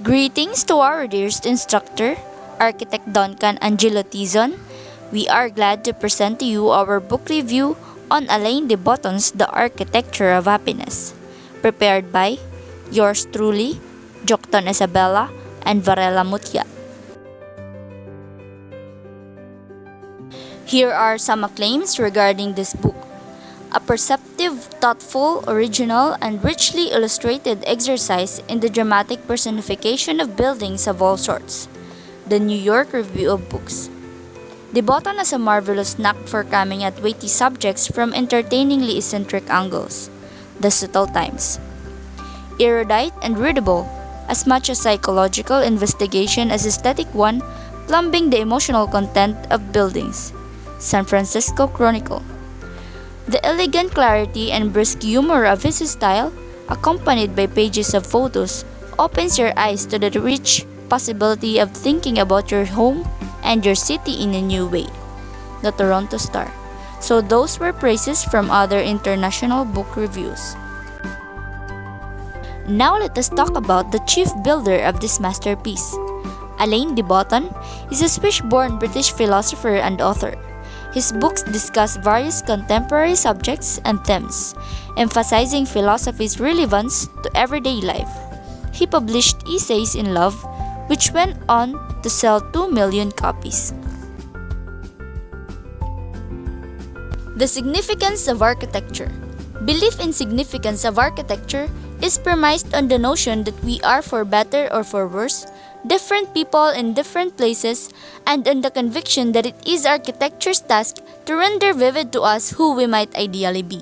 Greetings to our dearest instructor, Architect Duncan Angelo Tizon. We are glad to present to you our book review on Alain de Botton's The Architecture of Happiness, prepared by yours truly, Jokton Isabella and Varela Mutya. Here are some acclaims regarding this book. A perceptive, thoughtful, original, and richly illustrated exercise in the dramatic personification of buildings of all sorts. The New York Review of Books. De Botton has a marvelous knack for coming at weighty subjects from entertainingly eccentric angles. The Subtle Times. Erudite and readable, as much a psychological investigation as aesthetic one, plumbing the emotional content of buildings. San Francisco Chronicle. The elegant clarity and brisk humor of his style, accompanied by pages of photos, opens your eyes to the rich possibility of thinking about your home and your city in a new way. The Toronto Star. So those were praises from other international book reviews. Now let us talk about the chief builder of this masterpiece. Alain de Botton is a Swiss-born British philosopher and author. His books discuss various contemporary subjects and themes, emphasizing philosophy's relevance to everyday life. He published Essays in Love, which went on to sell 2 million copies. The significance of architecture. Belief in significance of architecture is premised on the notion that we are, for better or for worse, different people in different places, and on the conviction that it is architecture's task to render vivid to us who we might ideally be.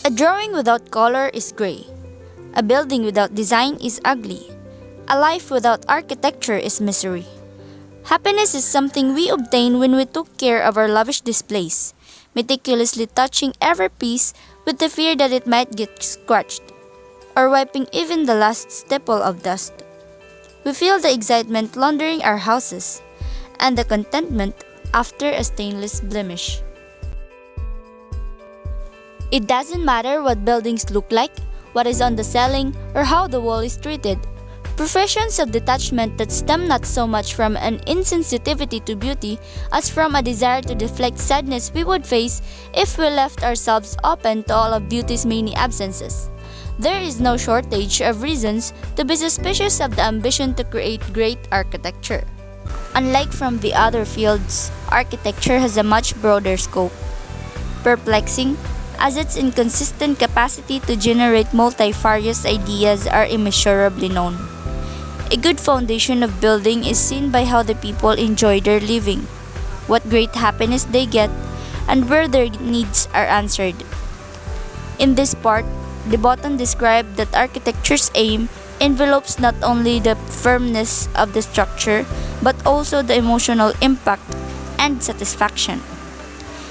A drawing without color is gray. A building without design is ugly. A life without architecture is misery. Happiness is something we obtain when we took care of our lavish displays, meticulously touching every piece with the fear that it might get scratched, or wiping even the last stipple of dust. We feel the excitement laundering our houses, and the contentment after a stainless blemish. It doesn't matter what buildings look like, what is on the ceiling, or how the wall is treated. Professions of detachment that stem not so much from an insensitivity to beauty as from a desire to deflect sadness we would face if we left ourselves open to all of beauty's many absences. There is no shortage of reasons to be suspicious of the ambition to create great architecture. Unlike from the other fields, architecture has a much broader scope. Perplexing, as its inconsistent capacity to generate multifarious ideas are immeasurably known. A good foundation of building is seen by how the people enjoy their living, what great happiness they get, and where their needs are answered. In this part, de Botton described that architecture's aim envelopes not only the firmness of the structure, but also the emotional impact and satisfaction.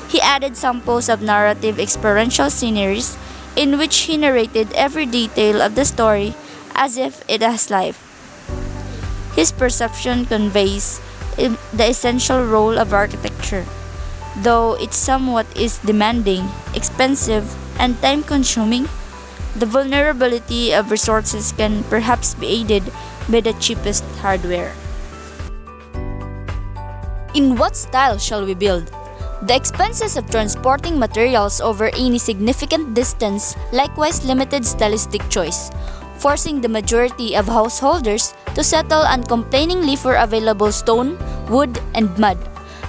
He added samples of narrative experiential sceneries in which he narrated every detail of the story as if it has life. His perception conveys the essential role of architecture, though it somewhat is demanding, expensive, and time-consuming. The vulnerability of resources can perhaps be aided by the cheapest hardware. In what style shall we build? The expenses of transporting materials over any significant distance likewise limited stylistic choice, forcing the majority of householders to settle uncomplainingly for available stone, wood, and mud.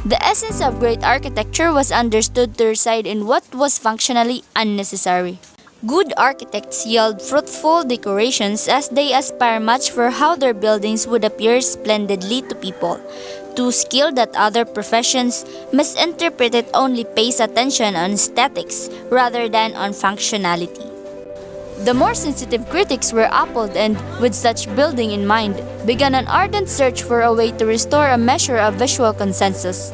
The essence of great architecture was understood to reside in what was functionally unnecessary. Good architects yield fruitful decorations as they aspire much for how their buildings would appear splendidly to people. Too skilled that other professions misinterpret it only pays attention on aesthetics rather than on functionality. The more sensitive critics were appalled and, with such building in mind, began an ardent search for a way to restore a measure of visual consensus.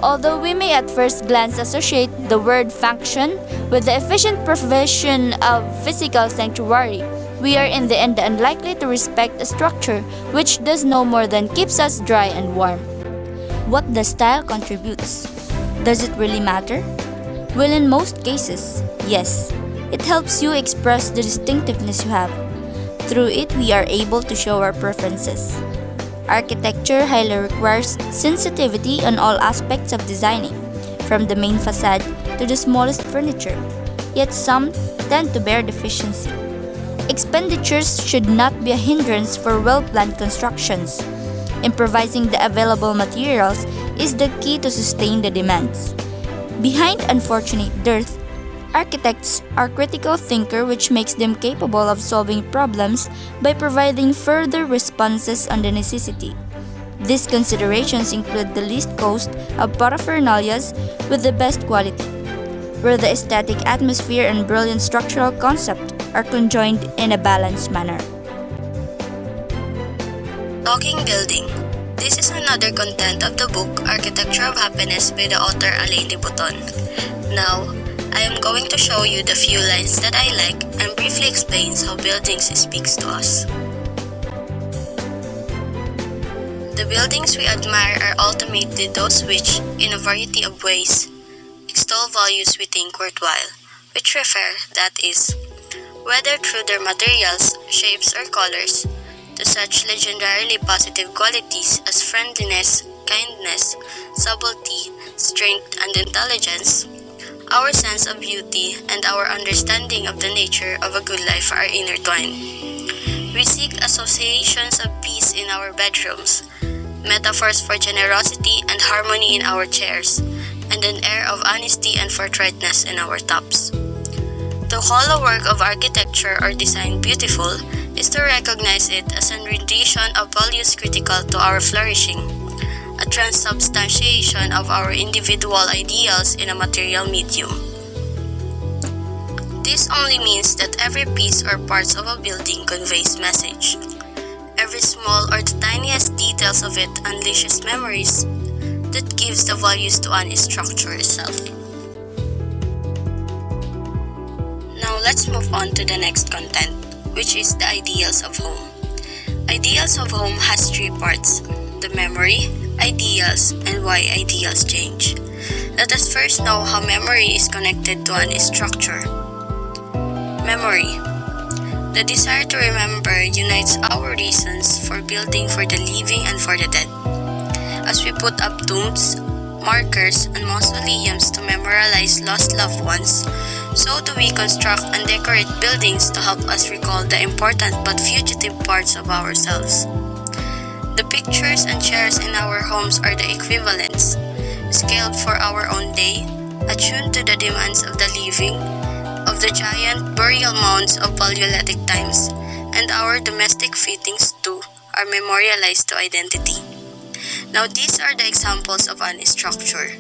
Although we may at first glance associate the word function with the efficient provision of physical sanctuary, we are in the end unlikely to respect a structure which does no more than keeps us dry and warm. What the style contributes? Does it really matter? Well, in most cases, yes. It helps you express the distinctiveness you have. Through it, we are able to show our preferences. Architecture highly requires sensitivity on all aspects of designing, from the main facade to the smallest furniture, yet some tend to bear deficiency. Expenditures should not be a hindrance for well-planned constructions. Improvising the available materials is the key to sustain the demands. Behind unfortunate dearth, architects are critical thinkers, which makes them capable of solving problems by providing further responses on the necessity. These considerations include the least cost of paraphernalias with the best quality, where the aesthetic atmosphere and brilliant structural concept are conjoined in a balanced manner. Talking Building. This is another content of the book Architecture of Happiness by the author Alain de Botton. Now, I am going to show you the few lines that I like and briefly explains how buildings speaks to us. The buildings we admire are ultimately those which, in a variety of ways, extol values we think worthwhile, which refer, that is, whether through their materials, shapes, or colors, to such legendarily positive qualities as friendliness, kindness, subtlety, strength, and intelligence. Our sense of beauty and our understanding of the nature of a good life are intertwined. We seek associations of peace in our bedrooms, metaphors for generosity and harmony in our chairs, and an air of honesty and forthrightness in our tops. To call a work of architecture or design beautiful is to recognize it as a rendition of values critical to our flourishing, a transubstantiation of our individual ideals in a material medium. This only means that every piece or parts of a building conveys message. Every small or the tiniest details of it unleashes memories that gives the values to an structure itself. Now let's move on to the next content, which is the ideals of home. Ideals of home has three parts: the memory, ideals, and why ideals change. Let us first know how memory is connected to an structure. Memory. The desire to remember unites our reasons for building for the living and for the dead. As we put up tombs, markers, and mausoleums to memorialize lost loved ones, so do we construct and decorate buildings to help us recall the important but fugitive parts of ourselves. The pictures and chairs in our homes are the equivalents, scaled for our own day, attuned to the demands of the living, of the giant burial mounds of Paleolithic times, and our domestic fittings too are memorialized to identity. Now these are the examples of an structure.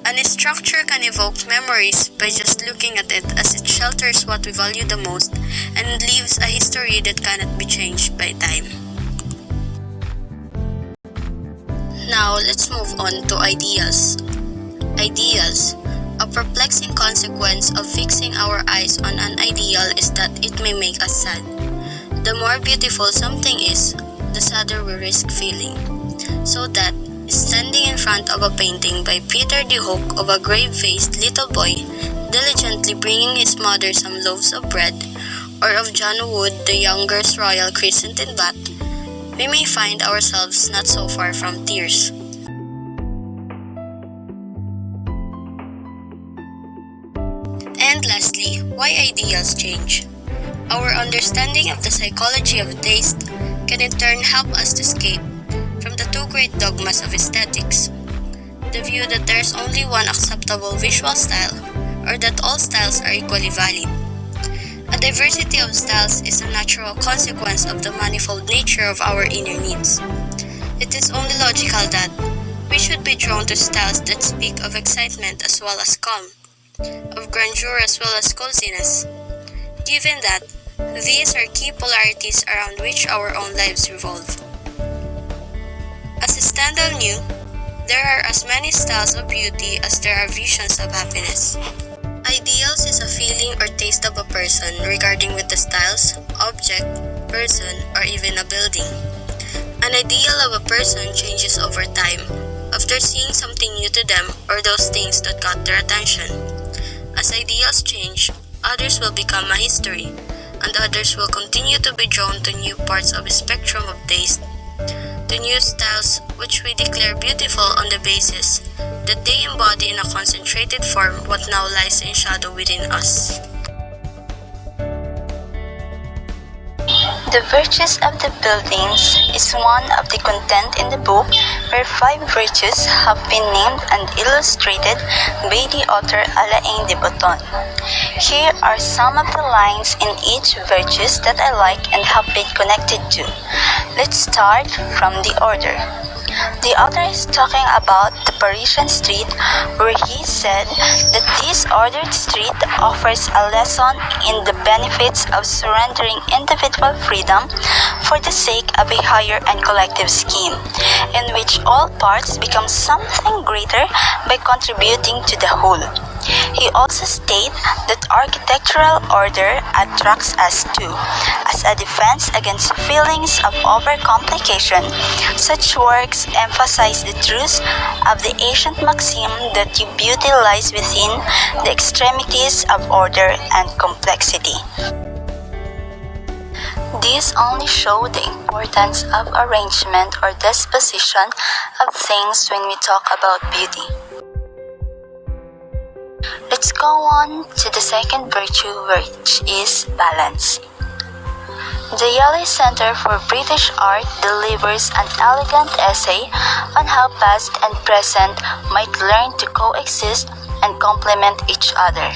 An structure can evoke memories by just looking at it, as it shelters what we value the most and leaves a history that cannot be changed by time. Now let's move on to ideals. Ideals. A perplexing consequence of fixing our eyes on an ideal is that it may make us sad. The more beautiful something is, the sadder we risk feeling. So that, standing in front of a painting by Peter de Hoogh of a grave-faced little boy diligently bringing his mother some loaves of bread, or of John Wood the younger's royal chrysanthemum bat, we may find ourselves not so far from tears. And lastly, why ideals change. Our understanding of the psychology of taste can in turn help us to escape from the two great dogmas of aesthetics: the view that there's only one acceptable visual style, or that all styles are equally valid. A diversity of styles is a natural consequence of the manifold nature of our inner needs. It is only logical that we should be drawn to styles that speak of excitement as well as calm, of grandeur as well as coziness, given that these are key polarities around which our own lives revolve. As Stendhal knew, there are as many styles of beauty as there are visions of happiness. Ideals is a feeling or taste of a person regarding with the styles, object, person, or even a building. An ideal of a person changes over time, after seeing something new to them or those things that caught their attention. As ideals change, others will become a history, and others will continue to be drawn to new parts of the spectrum of taste, to new styles which we declare beautiful on the basis that they embody in a concentrated form what now lies in shadow within us. The virtues of the buildings is one of the content in the book where 5 virtues have been named and illustrated by the author Alain de Botton. Here are some of the lines in each virtues that I like and have been connected to. Let's start from the order. The author is talking about the Parisian street where he said that this ordered street offers a lesson in the benefits of surrendering individual freedom for the sake of a higher and collective scheme, in which all parts become something greater by contributing to the whole. He also states that architectural order attracts us too, as a defense against feelings of overcomplication. Such works emphasize the truth of the ancient maxim that beauty lies within the extremities of order and complexity. These only show the importance of arrangement or disposition of things when we talk about beauty. Let's go on to the second virtue, which is balance. The Yale Center for British Art delivers an elegant essay on how past and present might learn to coexist and complement each other.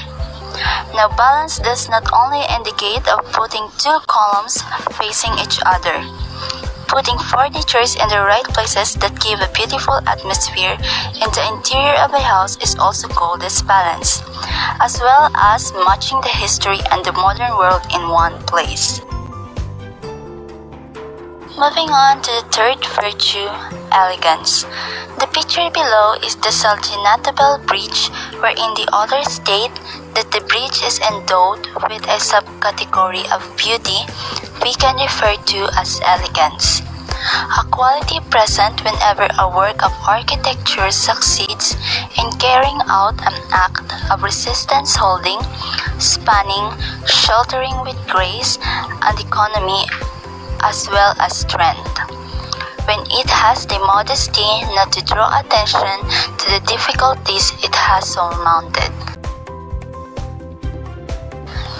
Now, balance does not only indicate of putting 2 columns facing each other. Putting furnitures in the right places that give a beautiful atmosphere in the interior of a house is also called as balance, as well as matching the history and the modern world in one place. Moving on to the third virtue, elegance. The picture below is the Seljanatable Bridge, wherein the author states that the bridge is endowed with a subcategory of beauty we can refer to as elegance, a quality present whenever a work of architecture succeeds in carrying out an act of resistance holding, spanning, sheltering with grace and economy as well as strength, when it has the modesty not to draw attention to the difficulties it has surmounted.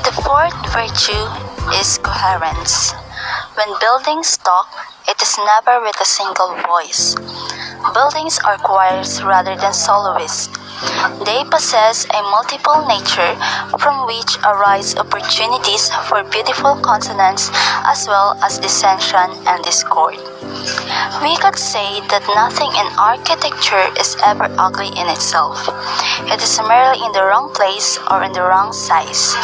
The fourth virtue is coherence. When buildings talk, it is never with a single voice. Buildings are choirs rather than soloists. They possess a multiple nature from which arise opportunities for beautiful consonance as well as dissension and discord. We could say that nothing in architecture is ever ugly in itself. It is merely in the wrong place or in the wrong size,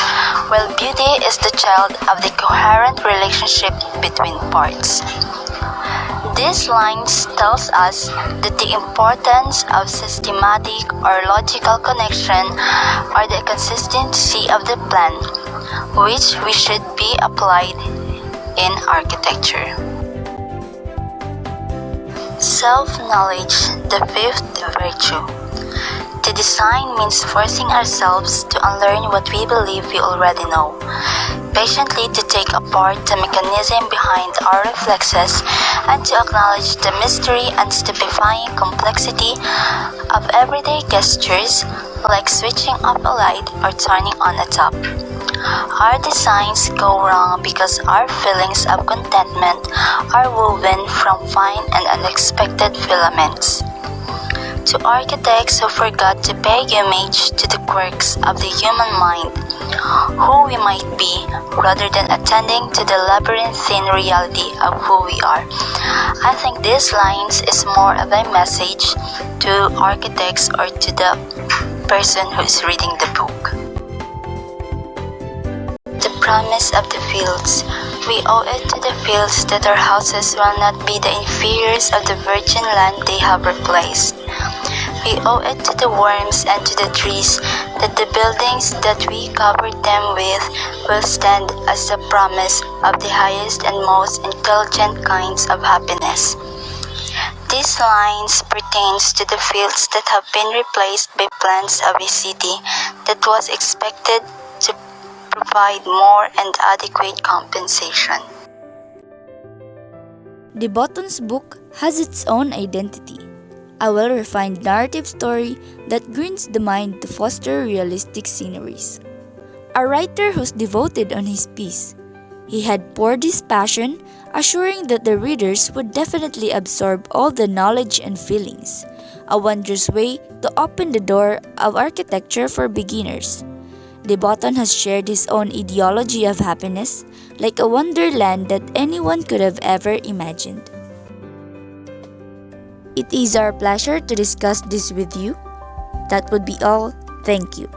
while beauty is the child of the coherent relationship between parts. These lines tells us that the importance of systematic or logical connection or the consistency of the plan, which we should be applied in architecture. Self-knowledge, the fifth virtue. To design means forcing ourselves to unlearn what we believe we already know, patiently to take apart the mechanism behind our reflexes, and to acknowledge the mystery and stupefying complexity of everyday gestures like switching off a light or turning on a tap. Our designs go wrong because our feelings of contentment are woven from fine and unexpected filaments. To architects who forgot to pay homage to the quirks of the human mind, who we might be, rather than attending to the labyrinthine reality of who we are. I think these lines is more of a message to architects or to the person who is reading the book. The promise of the fields. We owe it to the fields that our houses will not be the inferiors of the virgin land they have replaced. We owe it to the worms and to the trees that the buildings that we covered them with will stand as the promise of the highest and most intelligent kinds of happiness. These lines pertains to the fields that have been replaced by plants of a city that was expected to provide more and adequate compensation. De Botton's book has its own identity, a well-refined narrative story that grinds the mind to foster realistic sceneries. A writer who's devoted on his piece, he had poured his passion, assuring that the readers would definitely absorb all the knowledge and feelings, a wondrous way to open the door of architecture for beginners. De Botton has shared his own ideology of happiness, like a wonderland that anyone could have ever imagined. It is our pleasure to discuss this with you. That would be all. Thank you.